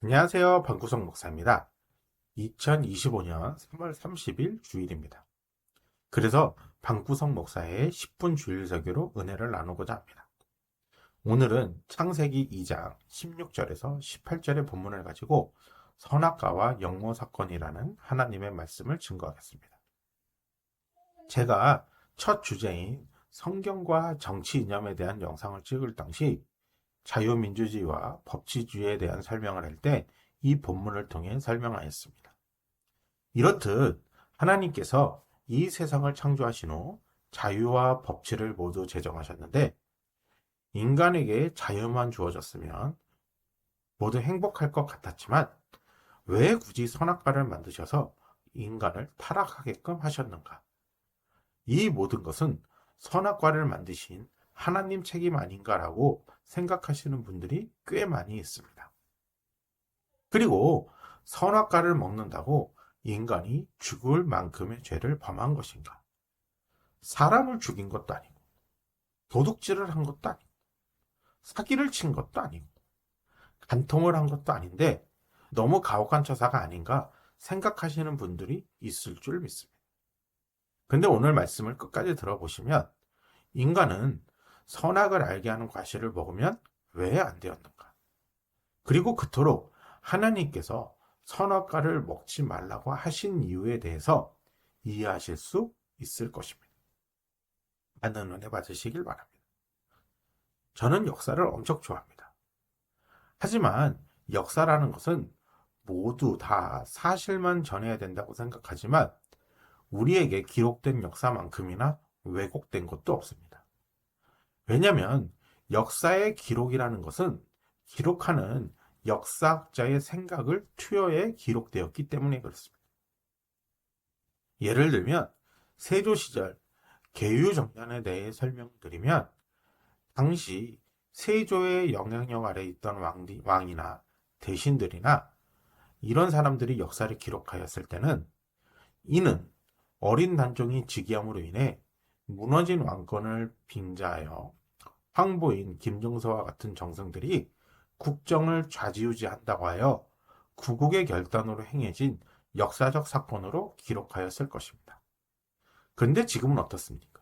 안녕하세요. 방구석 목사입니다. 2025년 3월 30일 주일입니다. 그래서 방구석 목사의 10분 주일설교로 은혜를 나누고자 합니다. 오늘은 창세기 2장 16절에서 18절의 본문을 가지고 선악과와 영모 사건이라는 하나님의 말씀을 증거하겠습니다. 제가 첫 주제인 성경과 정치 이념에 대한 영상을 찍을 당시 자유민주주의와 법치주의에 대한 설명을 할 때 이 본문을 통해 설명하였습니다. 이렇듯 하나님께서 이 세상을 창조하신 후 자유와 법치를 모두 제정하셨는데 인간에게 자유만 주어졌으면 모두 행복할 것 같았지만 왜 굳이 선악과를 만드셔서 인간을 타락하게끔 하셨는가? 이 모든 것은 선악과를 만드신 하나님 책임 아닌가라고 생각하시는 분들이 꽤 많이 있습니다. 그리고 선악과를 먹는다고 인간이 죽을 만큼의 죄를 범한 것인가? 사람을 죽인 것도 아니고, 도둑질을 한 것도 아니고, 사기를 친 것도 아니고, 간통을 한 것도 아닌데 너무 가혹한 처사가 아닌가 생각하시는 분들이 있을 줄 믿습니다. 근데 오늘 말씀을 끝까지 들어보시면 인간은 선악을 알게 하는 과실을 먹으면 왜 안 되었는가? 그리고 그토록 하나님께서 선악과를 먹지 말라고 하신 이유에 대해서 이해하실 수 있을 것입니다. 많은 은혜 받으시길 바랍니다. 저는 역사를 엄청 좋아합니다. 하지만 역사라는 것은 모두 다 사실만 전해야 된다고 생각하지만 우리에게 기록된 역사만큼이나 왜곡된 것도 없습니다. 왜냐하면 역사의 기록이라는 것은 기록하는 역사학자의 생각을 투여해 기록되었기 때문에 그렇습니다. 예를 들면 세조 시절 계유정난에 대해 설명드리면 당시 세조의 영향력 아래 있던 왕이나 대신들이나 이런 사람들이 역사를 기록하였을 때는 이는 어린 단종이 즉위함으로 인해 무너진 왕권을 빙자하여 황보인 김종서와 같은 정승들이 국정을 좌지우지한다고 하여 구국의 결단으로 행해진 역사적 사건으로 기록하였을 것입니다. 그런데 지금은 어떻습니까?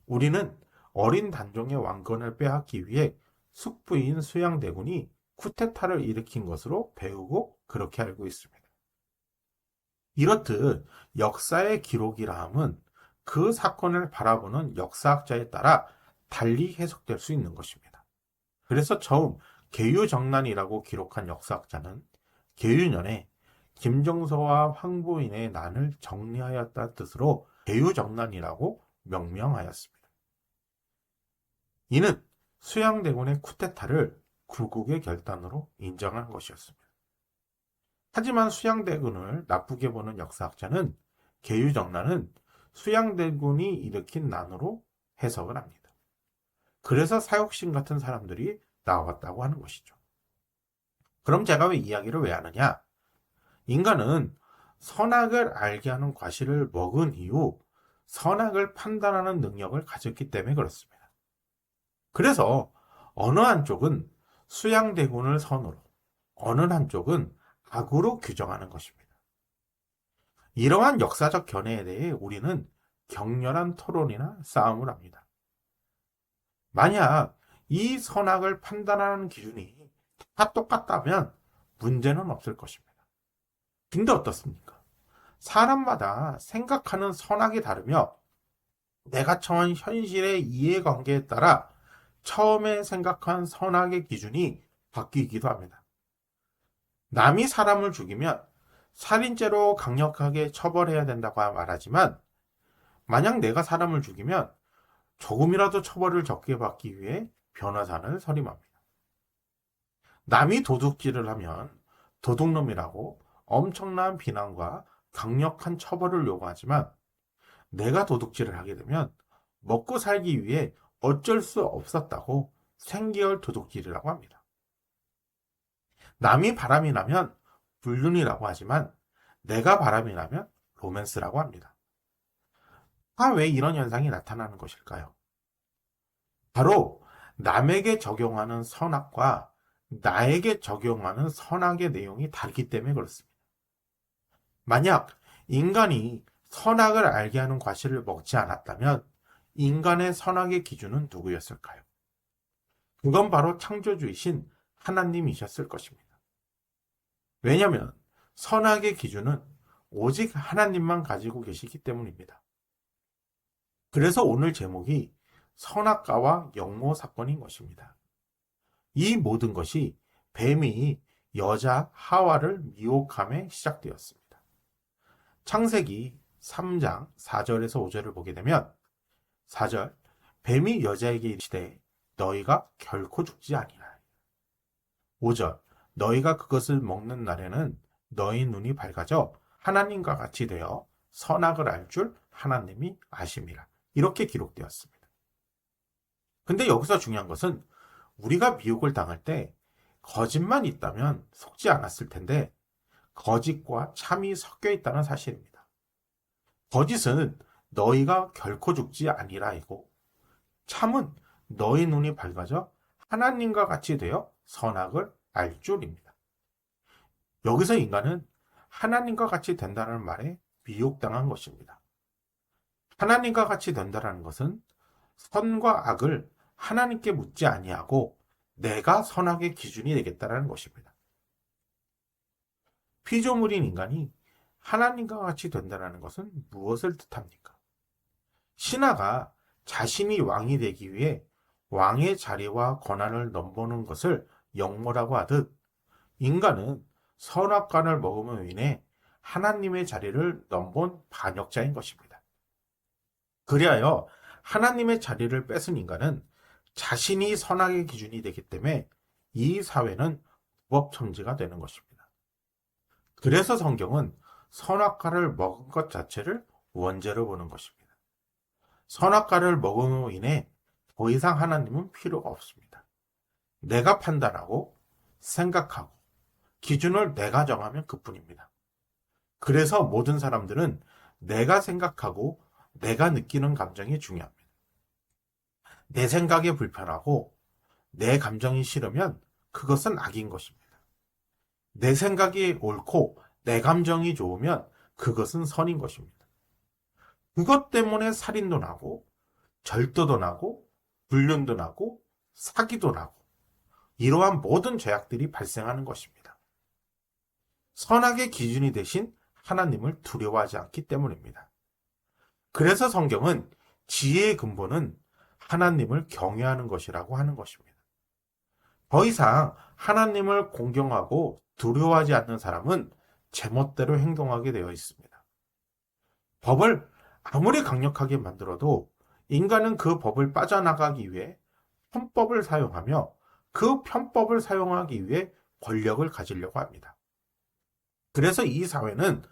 우리는 어린 단종의 왕권을 빼앗기 위해 숙부인 수양대군이 쿠데타를 일으킨 것으로 배우고 그렇게 알고 있습니다. 이렇듯 역사의 기록이라 함은 그 사건을 바라보는 역사학자에 따라 달리 해석될 수 있는 것입니다. 그래서 처음 계유정난이라고 기록한 역사학자는 계유년에 김종서와 황보인의 난을 정리하였다는 뜻으로 계유정난이라고 명명하였습니다. 이는 수양대군의 쿠데타를 구국의 결단으로 인정한 것이었습니다. 하지만 수양대군을 나쁘게 보는 역사학자는 계유정난은 수양대군이 일으킨 난으로 해석을 합니다. 그래서 사육신 같은 사람들이 나왔다고 하는 것이죠. 그럼 제가 왜 이야기를 왜 하느냐? 인간은 선악을 알게 하는 과실을 먹은 이후 선악을 판단하는 능력을 가졌기 때문에 그렇습니다. 그래서 어느 한쪽은 수양대군을 선으로, 어느 한쪽은 악으로 규정하는 것입니다. 이러한 역사적 견해에 대해 우리는 격렬한 토론이나 싸움을 합니다. 만약 이 선악을 판단하는 기준이 다 똑같다면 문제는 없을 것입니다. 근데 어떻습니까? 사람마다 생각하는 선악이 다르며 내가 처한 현실의 이해관계에 따라 처음에 생각한 선악의 기준이 바뀌기도 합니다. 남이 사람을 죽이면 살인죄로 강력하게 처벌해야 된다고 말하지만 만약 내가 사람을 죽이면 조금이라도 처벌을 적게 받기 위해 변호사를 선임합니다. 남이 도둑질을 하면 도둑놈이라고 엄청난 비난과 강력한 처벌을 요구하지만 내가 도둑질을 하게 되면 먹고 살기 위해 어쩔 수 없었다고 생계열 도둑질이라고 합니다. 남이 바람이 나면 불륜이라고 하지만 내가 바람이 나면 로맨스라고 합니다. 왜 이런 현상이 나타나는 것일까요? 바로 남에게 적용하는 선악과 나에게 적용하는 선악의 내용이 다르기 때문에 그렇습니다. 만약 인간이 선악을 알게 하는 과실을 먹지 않았다면 인간의 선악의 기준은 누구였을까요? 그건 바로 창조주이신 하나님이셨을 것입니다. 왜냐하면 선악의 기준은 오직 하나님만 가지고 계시기 때문입니다. 그래서 오늘 제목이 선악과와 영모 사건인 것입니다. 이 모든 것이 뱀이 여자 하와를 미혹함에 시작되었습니다. 창세기 3장 4절에서 5절을 보게 되면 4절 뱀이 여자에게 이르시되 너희가 결코 죽지 아니하리라. 5절 너희가 그것을 먹는 날에는 너희 눈이 밝아져 하나님과 같이 되어 선악을 알 줄 하나님이 아심이라. 이렇게 기록되었습니다. 근데 여기서 중요한 것은 우리가 미혹을 당할 때 거짓만 있다면 속지 않았을 텐데 거짓과 참이 섞여 있다는 사실입니다. 거짓은 너희가 결코 죽지 아니라이고 참은 너희 눈이 밝아져 하나님과 같이 되어 선악을 알 줄입니다. 여기서 인간은 하나님과 같이 된다는 말에 미혹당한 것입니다. 하나님과 같이 된다는 것은 선과 악을 하나님께 묻지 아니하고 내가 선악의 기준이 되겠다는 것입니다. 피조물인 인간이 하나님과 같이 된다는 것은 무엇을 뜻합니까? 신하가 자신이 왕이 되기 위해 왕의 자리와 권한을 넘보는 것을 영모라고 하듯 인간은 선악과를 먹음으로 인해 하나님의 자리를 넘본 반역자인 것입니다. 그리하여 하나님의 자리를 뺏은 인간은 자신이 선악의 기준이 되기 때문에 이 사회는 무법천지가 되는 것입니다. 그래서 성경은 선악과를 먹은 것 자체를 원죄로 보는 것입니다. 선악과를 먹음으로 인해 더 이상 하나님은 필요가 없습니다. 내가 판단하고 생각하고 기준을 내가 정하면 그뿐입니다. 그래서 모든 사람들은 내가 생각하고 내가 느끼는 감정이 중요합니다. 내 생각이 불편하고 내 감정이 싫으면 그것은 악인 것입니다. 내 생각이 옳고 내 감정이 좋으면 그것은 선인 것입니다. 그것 때문에 살인도 나고 절도도 나고 불륜도 나고 사기도 나고 이러한 모든 죄악들이 발생하는 것입니다. 선악의 기준이 되신 하나님을 두려워하지 않기 때문입니다. 그래서 성경은 지혜의 근본은 하나님을 경외하는 것이라고 하는 것입니다. 더 이상 하나님을 공경하고 두려워하지 않는 사람은 제멋대로 행동하게 되어 있습니다. 법을 아무리 강력하게 만들어도 인간은 그 법을 빠져나가기 위해 편법을 사용하며 그 편법을 사용하기 위해 권력을 가지려고 합니다. 그래서 이 사회는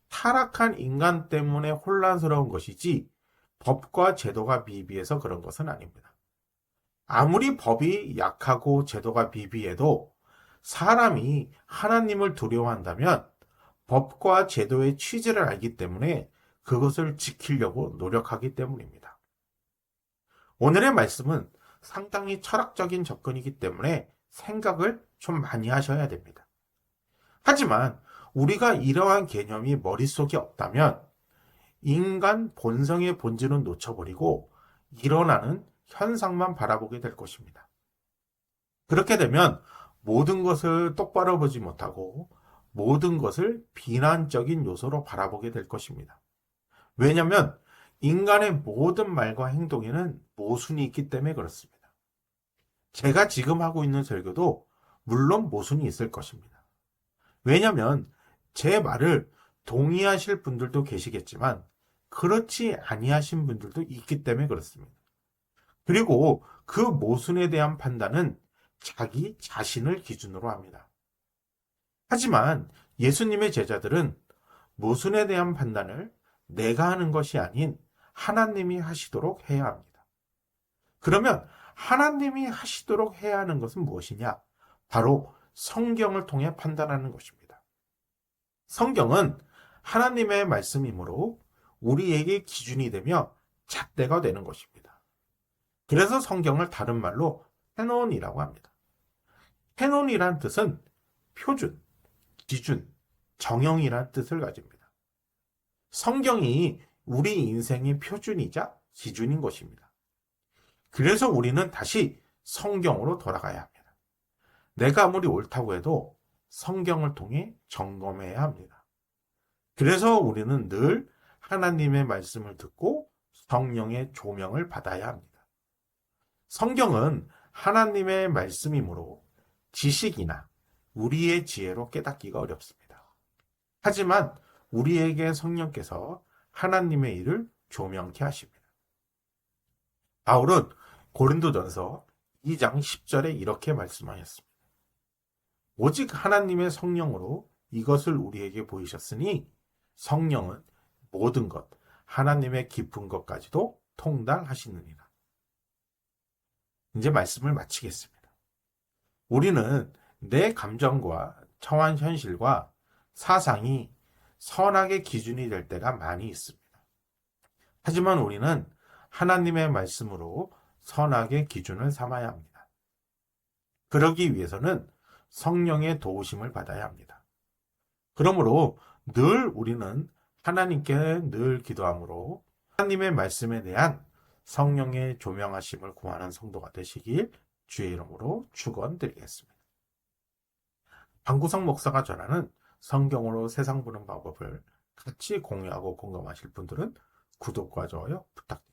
타락한 인간 때문에 혼란스러운 것이지 법과 제도가 미비해서 그런 것은 아닙니다. 아무리 법이 약하고 제도가 미비해도 사람이 하나님을 두려워한다면 법과 제도의 취지를 알기 때문에 그것을 지키려고 노력하기 때문입니다. 오늘의 말씀은 상당히 철학적인 접근이기 때문에 생각을 좀 많이 하셔야 됩니다. 하지만 우리가 이러한 개념이 머릿속에 없다면 인간 본성의 본질은 놓쳐버리고 일어나는 현상만 바라보게 될 것입니다. 그렇게 되면 모든 것을 똑바로 보지 못하고 모든 것을 비난적인 요소로 바라보게 될 것입니다. 왜냐하면 인간의 모든 말과 행동에는 모순이 있기 때문에 그렇습니다. 제가 지금 하고 있는 설교도 물론 모순이 있을 것입니다. 왜냐하면 제 말을 동의하실 분들도 계시겠지만 그렇지 아니하신 분들도 있기 때문에 그렇습니다. 그리고 그 모순에 대한 판단은 자기 자신을 기준으로 합니다. 하지만 예수님의 제자들은 모순에 대한 판단을 내가 하는 것이 아닌 하나님이 하시도록 해야 합니다. 그러면 하나님이 하시도록 해야 하는 것은 무엇이냐? 바로 성경을 통해 판단하는 것입니다. 성경은 하나님의 말씀이므로 우리에게 기준이 되며 잣대가 되는 것입니다. 그래서 성경을 다른 말로 캐논이라고 합니다. 캐논이란 뜻은 표준, 기준, 정형이란 뜻을 가집니다. 성경이 우리 인생의 표준이자 기준인 것입니다. 그래서 우리는 다시 성경으로 돌아가야 합니다. 내가 아무리 옳다고 해도 성경을 통해 점검해야 합니다. 그래서 우리는 늘 하나님의 말씀을 듣고 성령의 조명을 받아야 합니다. 성경은 하나님의 말씀이므로 지식이나 우리의 지혜로 깨닫기가 어렵습니다. 하지만 우리에게 성령께서 하나님의 일을 조명케 하십니다. 바울은 고린도전서 2장 10절에 이렇게 말씀하였습니다. 오직 하나님의 성령으로 이것을 우리에게 보이셨으니 성령은 모든 것, 하나님의 깊은 것까지도 통달하시느니라. 이제 말씀을 마치겠습니다. 우리는 내 감정과 처한 현실과 사상이 선악의 기준이 될 때가 많이 있습니다. 하지만 우리는 하나님의 말씀으로 선악의 기준을 삼아야 합니다. 그러기 위해서는 성령의 도우심을 받아야 합니다. 그러므로 늘 우리는 하나님께 늘 기도함으로 하나님의 말씀에 대한 성령의 조명하심을 구하는 성도가 되시길 주의 이름으로 축원드리겠습니다. 방구석 목사가 전하는 성경으로 세상 보는 방법을 같이 공유하고 공감하실 분들은 구독과 좋아요 부탁드립니다.